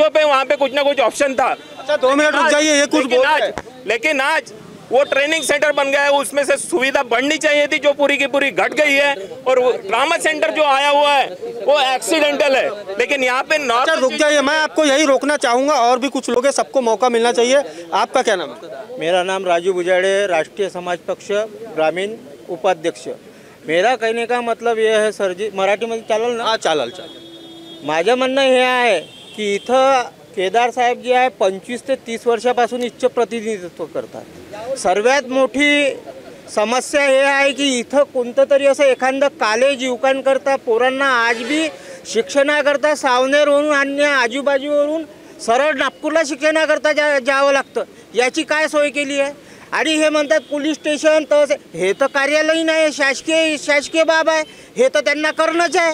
पे वहाँ पे कुछ ना कुछ ऑप्शन था। अच्छा 2 मिनट रुक जाइए, ये कुछ बोल रहे हैं। लेकिन आज वो ट्रेनिंग सेंटर बन गया है, उसमें से सुविधा बढ़नी चाहिए थी जो पूरी की पूरी घट गई है। और ट्रामा सेंटर जो आया हुआ है वो एक्सीडेंटल है। लेकिन यहाँ पे अच्छा रुक जाइए, मैं आपको यही रोकना चाहूंगा, और भी कुछ लोग हैं, सबको मौका मिलना चाहिए। आपका क्या नाम है? मेरा नाम राजू बुजाड़े, राष्ट्रीय समाज पक्ष ग्रामीण उपाध्यक्ष। मेरा कहने का मतलब ये आहे सर जी, मराठीमध्ये चालेल ना? हां चालेल. माझं म्हणणं हे आहे की इथं केदार साहेब जे आहे 25 ते 30 वर्षापासून इथचं प्रतिनिधित्व करतात. सर्वात मोठी समस्या हे आहे की इथं कोणतं तरी असं एखादं कॉलेज युवकांकरता पोरांना आज बी शिक्षणाकरता सावनेरवरून आणि आजूबाजूवरून सरळ नागपूरला शिक्षणाकरता जावं लागतं. याची काय सोय केली आहे? आणि हे म्हणतात पोलीस स्टेशन, तर हे तर कार्यालय नाही, शासकीय बाब आहे, हे तर त्यांना करणंच आहे.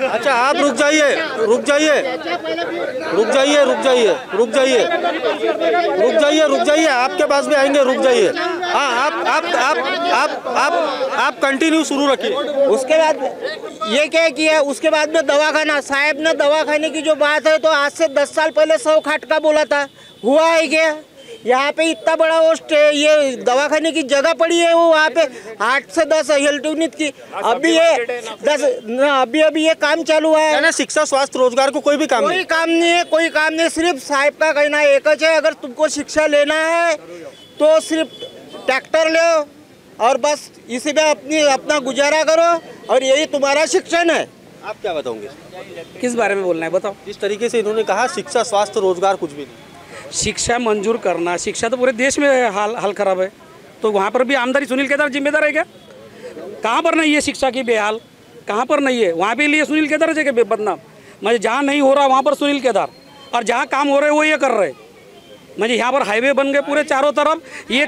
अच्छा आप रुक जाइए आपके पास भी आएंगे. रुक जाइए. हाँ आप कंटिन्यू शुरू रखिए. उसके बाद ये क्या किया, उसके बाद में दवाखाना, साहब ने दवाखाने की जो बात है तो आज से 10 साल पहले 100 खाट का बोला था, हुआ है क्या? यहाँ पे इतना बड़ा वो ये दवाखाने की जगह पड़ी है, वो वहाँ पे 8 से 10 हेल्थ यूनिट की अभी ये 10 अभी ये काम चालू है ना। शिक्षा, स्वास्थ्य, रोजगार को कोई भी काम नहीं, कोई काम नहीं। सिर्फ साहब का कहना एक है, अगर तुमको शिक्षा लेना है तो सिर्फ ट्रैक्टर लो और बस इसी में अपना गुजारा करो और यही तुम्हारा शिक्षण है। आप क्या बताओगे? किस बारे में बोलना है बताओ। जिस तरीके से इन्होंने कहा शिक्षा, स्वास्थ्य, रोजगार कुछ भी नहीं। शिक्षा मंजूर करना, शिक्षा तो पूरे देश में हाल खराब है, तो वहाँ पर भी आमदारी सुनील केदार जिम्मेदार है क्या? कहाँ पर नहीं है शिक्षा की बेहाल, कहाँ पर नहीं है? वहाँ पे लिए सुनील केदार है क्या बदनाम? मतलब जहाँ नहीं हो रहा वहाँ पर सुनील केदार, और जहाँ काम हो रहे वो ये कर रहे। मतलब यहाँ पर हाईवे बन गए पूरे चारों तरफ, ये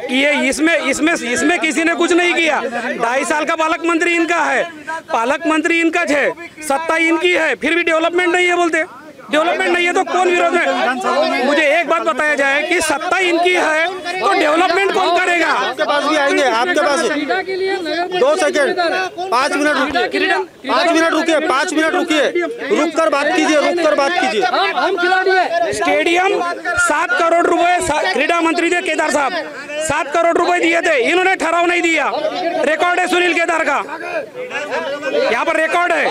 इसमें किसी ने कुछ नहीं किया। 2.5 साल का पालक मंत्री इनका है, पालक मंत्री इनका है, सत्ता इनकी है, फिर भी डेवलपमेंट नहीं है बोलते। डेवलपमेंट नहीं है तो कौन विरोध में? मुझे एक बात बताया जाए कि सत्ता इनकी है तो डेवलपमेंट कौन करेगा? आपके पास भी आएंगे, आपके पास 2 सेकंड 5 मिनट रुकिए, 5 मिनट रुकिए, 5 मिनट रुकिए, रुक कर बात कीजिए। हम खिलाड़ी है। स्टेडियम 7 करोड़ रुपए क्रीडा मंत्री थे केदार साहब, 7 करोड़ रुपए दिए थे, इन्होंने ठहराव नहीं दिया। रिकॉर्ड है सुनील केदार का, यहाँ पर रिकॉर्ड है,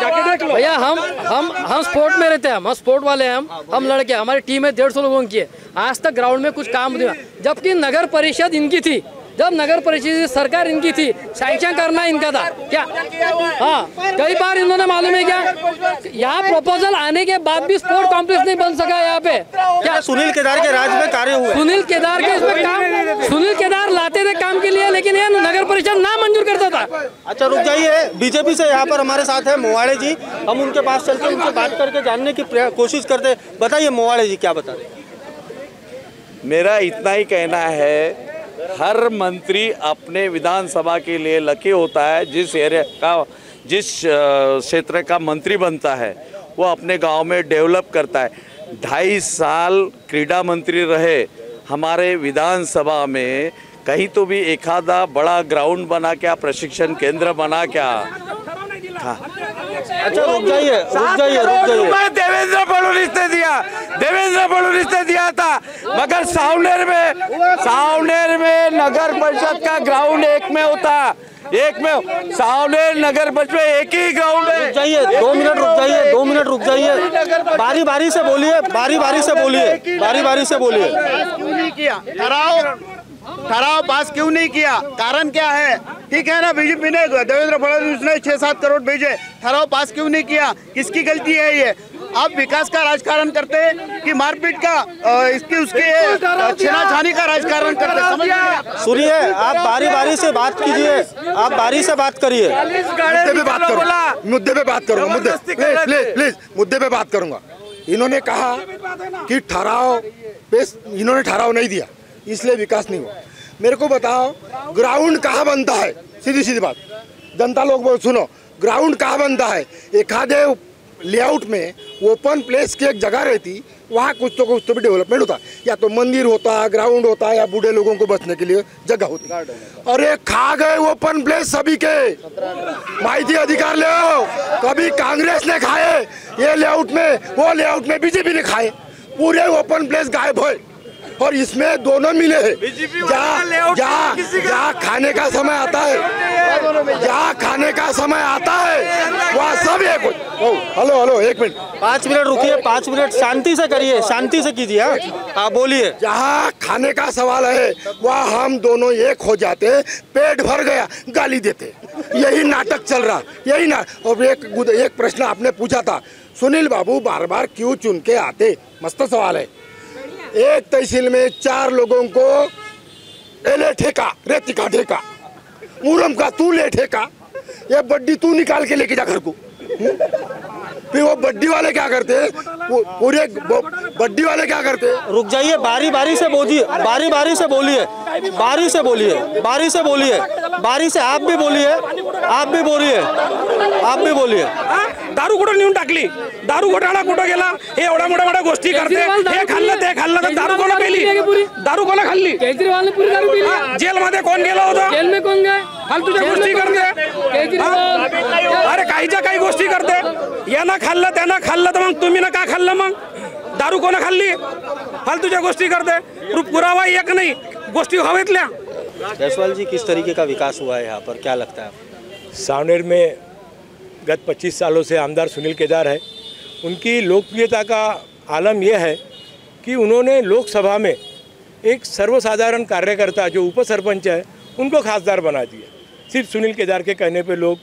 जाके देख लो। भैया हम स्पोर्ट में रहते हैं, हम स्पोर्ट वाले हैं, हम लड़के, हमारी टीम है 150 लोगों की है। आज तक ग्राउंड में कुछ काम नहीं हुआ, जबकि नगर परिषद इनकी थी। जब नगर परिषद सरकार इनकी थी, सैंक्शन करना इनका था क्या? हाँ, कई बार इन्होंने मालूम है क्या, यहाँ प्रपोजल आने के बाद भी स्पोर्ट कॉम्प्लेक्स नहीं बन सका यहाँ पे। क्या सुनील केदार के राज में कार्य हुए? सुनील केदार के इसमें काम, सुनील केदार लाते थे काम के लिए, लेकिन ये नगर परिषद ना मंजूर करता था। अच्छा रुक जाइए, बीजेपी से यहाँ पर हमारे साथ है मोवाड़े जी, हम उनके पास चलते उनसे बात करके जानने की कोशिश करते। बताइए मोवाड़े जी, क्या बता रहे? मेरा इतना ही कहना है, हर मंत्री अपने विधानसभा के लिए लकी होता है। जिस एरिया का, जिस क्षेत्र का मंत्री बनता है वो अपने गांव में डेवलप करता है। 2.5 साल क्रीड़ा मंत्री रहे, हमारे विधानसभा में कहीं तो भी एक आधा बड़ा ग्राउंड बना क्या, प्रशिक्षण केंद्र बना क्या? अच्छा रुक जाइए। देवेंद्र फडणवीस ने दिया था, मगर सावनेर में नगर परिषद का ग्राउंड एक में होता, सावनेर नगर परिषद में एक ही ग्राउंड है। रुक जाइए, 2 मिनट रुक जाइए। बारी से बोलिए। क्यों नहीं किया ठराव पास क्यों नहीं किया? कारण क्या है? ठीक है ना, बीजेपी ने, देवेंद्र फडणवीस ने 6-7 करोड़ भेजे, ठराव पास क्यों नहीं किया? किसकी गलती है ये? आप विकास का राजकारण करते हैं कि मारपीट का, उसके छेनाछानी का राजकारण करते हैं? समझ में? सुनिए, आप बारी से बात कीजिए, आप बारी से बात करिए। मुद्दे पे बात करूंगा, प्लीज मुद्दे पे बात करूंगा। इन्होंने कहा कि इन्होंने ठहराव नहीं दिया इसलिए विकास नहीं हुआ। मेरे को बताओ, ग्राउंड कहाँ बनता है? सीधी बात, जनता लोग सुनो, ग्राउंड कहाँ बनता है? एक आधे लेआउट में ओपन प्लेस की एक जगह रहती, वहाँ कुछ तो भी डेवलपमेंट होता, या तो मंदिर होता, ग्राउंड होता, या बूढ़े लोगों को बसने के लिए जगह होती। अरे खा गए ओपन प्लेस सभी के, माहिती अधिकार ले आओ। कभी कांग्रेस ने खाए ये लेआउट में, वो लेआउट में बीजेपी ने खाए, पूरे ओपन प्लेस गायब हुए। और इसमें दोनों मिले हैं। जहाँ खाने का समय आता है, वहाँ सब एक। हेलो 1 मिनट, 5 मिनट रुकिए, 5 मिनट शांति से करिए, शांति से कीजिए। हाँ बोलिए। जहाँ खाने का सवाल है वहाँ हम दोनों एक हो जाते, पेट भर गया गाली देते, यही नाटक चल रहा, यही ना। और एक प्रश्न आपने पूछा था, सुनील बाबू बार बार क्यों चुन के आते? मस्त सवाल है। एक तहसील में 4 लोगों को ले ठेका, रेती का ठेका, मुरम का तू ले ठेका, ये बड्डी तू निकाल के लेके जा घर को। फिर वो बड्डी वाले क्या करते? पूरे बड्डी वाले क्या करते? रुक जाइए, बारी से बोलिए, बारी से बोलिए, बारी से आप भी बोलिए। दारू कुठं नेऊन टाकली? दारू घोटाळा कुठं गेला? हे एवढ्या मोठ्या गोष्टी करते, हे खाल्लं ते खाल्लं, तर दारू कोणा पेली? दारू कोणा खाल्ली? केजरीवाल ने पूरी दारू पी ली। जेल मध्ये कोण गेला होता? जेल में कौन गए? फालतूच्या गोष्टी करते। अरे काहीच्या काही गोष्टी करते, यानं खाल्लं त्यानं खाल्लं, तर मग तुम्ही ना का खाल्लं? मग दारू कोणा खाल्ली फालतूच्या गोष्टी करते पुरावा एक नाही गोष्टी हवेतल्या। जायसवाल जी, किस तरीके का विकास हुआ है यहाँ पर, क्या लगता है आपको? सावनेर में गत 25 सालों से आमदार सुनील केदार है। उनकी लोकप्रियता का आलम यह है कि उन्होंने लोकसभा में एक सर्वसाधारण कार्यकर्ता जो उपसरपंच है उनको खासदार बना दिया। सिर्फ सुनील केदार के कहने पे लोग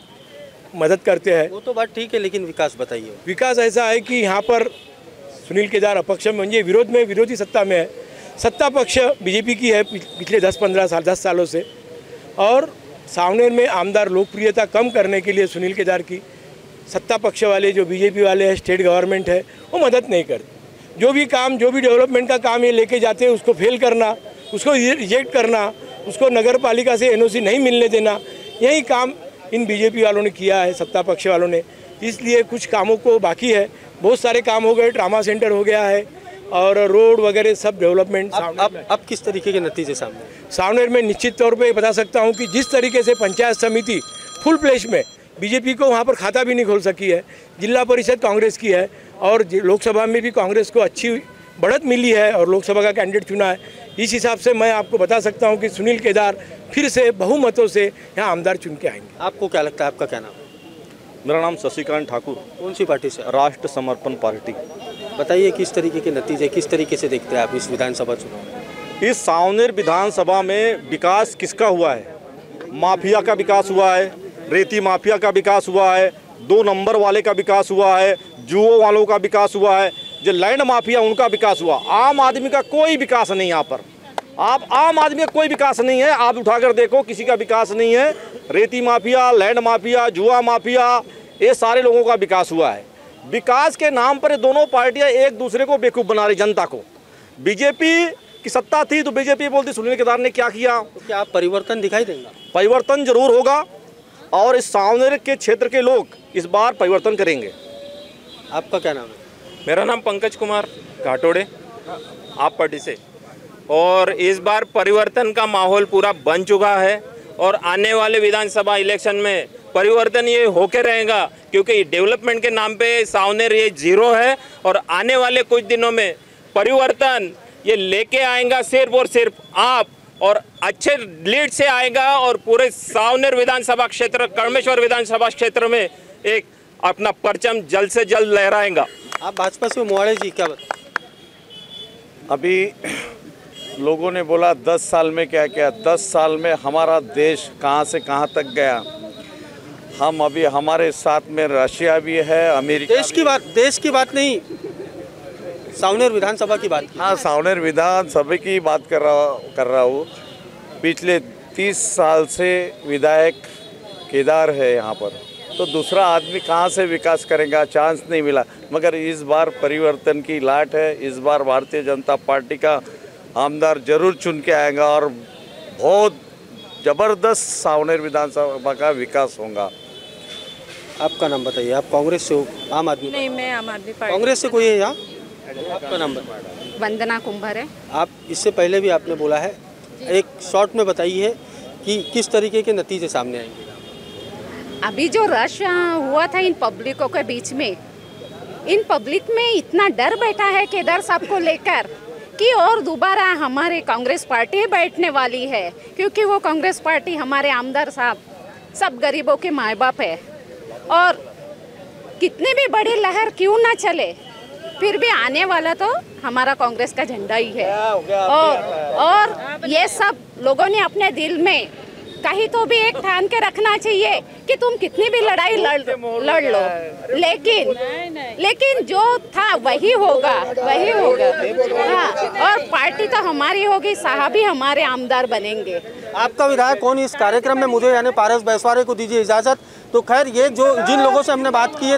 मदद करते हैं। वो तो बात ठीक है, लेकिन विकास बताइए। विकास ऐसा है कि यहाँ पर सुनील केदार अपक्ष में म्हणजे विरोध में विरोधी सत्ता में है। सत्ता पक्ष बीजेपी की है पिछले 10 सालों से, और सावनेर में आमदार लोकप्रियता कम करने के लिए सुनील केदार की सत्ता पक्ष वाले जो बीजेपी वाले हैं, स्टेट गवर्नमेंट है, वो मदद नहीं करते। जो भी काम, जो भी डेवलपमेंट का काम ये लेके जाते हैं उसको फेल करना, उसको रिजेक्ट करना, उसको नगर पालिका से एनओसी नहीं मिलने देना, यही काम इन बीजेपी वालों ने किया है, सत्ता पक्ष वालों ने। इसलिए कुछ कामों को बाकी है, बहुत सारे काम हो गए, ट्रामा सेंटर हो गया है और रोड वगैरह सब डेवलपमेंट। अब किस तरीके के नतीजे सावनेर में निश्चित तौर पे बता सकता हूँ कि जिस तरीके से पंचायत समिति फुल फ्लैश में बीजेपी को वहाँ पर खाता भी नहीं खोल सकी है, जिला परिषद कांग्रेस की है और लोकसभा में भी कांग्रेस को अच्छी बढ़त मिली है और लोकसभा का कैंडिडेट चुना है। इस हिसाब से मैं आपको बता सकता हूँ कि सुनील केदार फिर से बहुमतों से यहाँ आमदार चुन के आएंगे। आपको क्या लगता है, आपका क्या नाम? मेरा नाम शशिकांत ठाकुर। कौन सी पार्टी से? राष्ट्र समर्पण पार्टी। बताइए किस तरीके के नतीजे, किस तरीके से देखते हैं आप इस विधानसभा चुनाव? इस सावनेर विधानसभा में विकास किसका हुआ है? माफिया का विकास हुआ है, रेती माफिया का विकास हुआ है, 2 नंबर वाले का विकास हुआ है, जुओ वालों का विकास हुआ है, जो लैंड माफिया उनका विकास हुआ। आम आदमी का कोई विकास नहीं। यहाँ पर आप आम आदमी का कोई विकास नहीं है। आप उठाकर देखो, किसी का विकास नहीं है। रेती माफिया, लैंड माफिया, जुआ माफिया, ये सारे लोगों का विकास हुआ है। विकास के नाम पर दोनों पार्टियां एक दूसरे को बेवकूफ़ बना रही जनता को। बीजेपी की सत्ता थी तो बीजेपी बोलती सुनील केदार ने क्या किया। तो क्या परिवर्तन दिखाई देगा? परिवर्तन जरूर होगा और इस सावनेर के क्षेत्र के लोग इस बार परिवर्तन करेंगे। आपका क्या नाम है? मेरा नाम पंकज कुमार घाटोड़े, आप पार्टी से। और इस बार परिवर्तन का माहौल पूरा बन चुका है और आने वाले विधानसभा इलेक्शन में परिवर्तन ये होके रहेगा, क्योंकि डेवलपमेंट के नाम पे सावनेर ये जीरो है और आने वाले कुछ दिनों में परिवर्तन ये लेके आएगा सिर्फ और सिर्फ आप, और अच्छे लीड से आएगा और पूरे सावनेर विधानसभा क्षेत्र, कड़मेश्वर विधानसभा क्षेत्र में एक अपना परचम जल्द से जल्द लहराएगा। आप भाजपा से मोवाड़े जी, क्या बता? अभी लोगों ने बोला 10 साल में क्या किया। 10 साल में हमारा देश कहाँ से कहाँ तक गया। हम अभी हमारे साथ में रशिया भी है, अमेरिका। देश की बात नहीं, सावनेर विधानसभा की बात। हाँ, सावनेर विधानसभा की बात कर रहा हूँ। पिछले 30 साल से विधायक केदार है यहाँ पर, तो दूसरा आदमी कहाँ से विकास करेगा, चांस नहीं मिला। मगर इस बार परिवर्तन की लाट है। इस बार भारतीय जनता पार्टी का आमदार जरूर चुन के आएगा और बहुत ज़बरदस्त सावनेर विधानसभा का विकास होगा। आपका नाम बताइए। आप कांग्रेस से हो? आम आदमी? नहीं, मैं आम आदमी पार्टी। कांग्रेस से कोई है यहाँ? आपका नाम बताइए। वंदना कुंभर है। आप इससे पहले भी आपने बोला है, एक शॉर्ट में बताइए कि किस तरीके के नतीजे सामने आएंगे। अभी जो रश हुआ था इन पब्लिकों के बीच में, इन पब्लिक में इतना डर बैठा है केदार साहब को लेकर कि और दोबारा हमारे कांग्रेस पार्टी बैठने वाली है, क्योंकि वो कांग्रेस पार्टी हमारे आमदार साहब सब गरीबों के माँ बाप है। और कितनी भी बड़ी लहर क्यों ना चले, फिर भी आने वाला तो हमारा कांग्रेस का झंडा ही है। और ये सब लोगों ने अपने दिल में कहीं तो भी एक ठान के रखना चाहिए कि तुम कितनी भी लड़ाई लड़ लो, लेकिन जो था वही होगा। हाँ, और पार्टी तो हमारी होगी, साहब ही हमारे आमदार बनेंगे। आपका विधायक कौन? इस कार्यक्रम में मुझे यानी पारस बैसवारे को दीजिए इजाज़त। तो खैर, ये जो जिन लोगों से हमने बात की है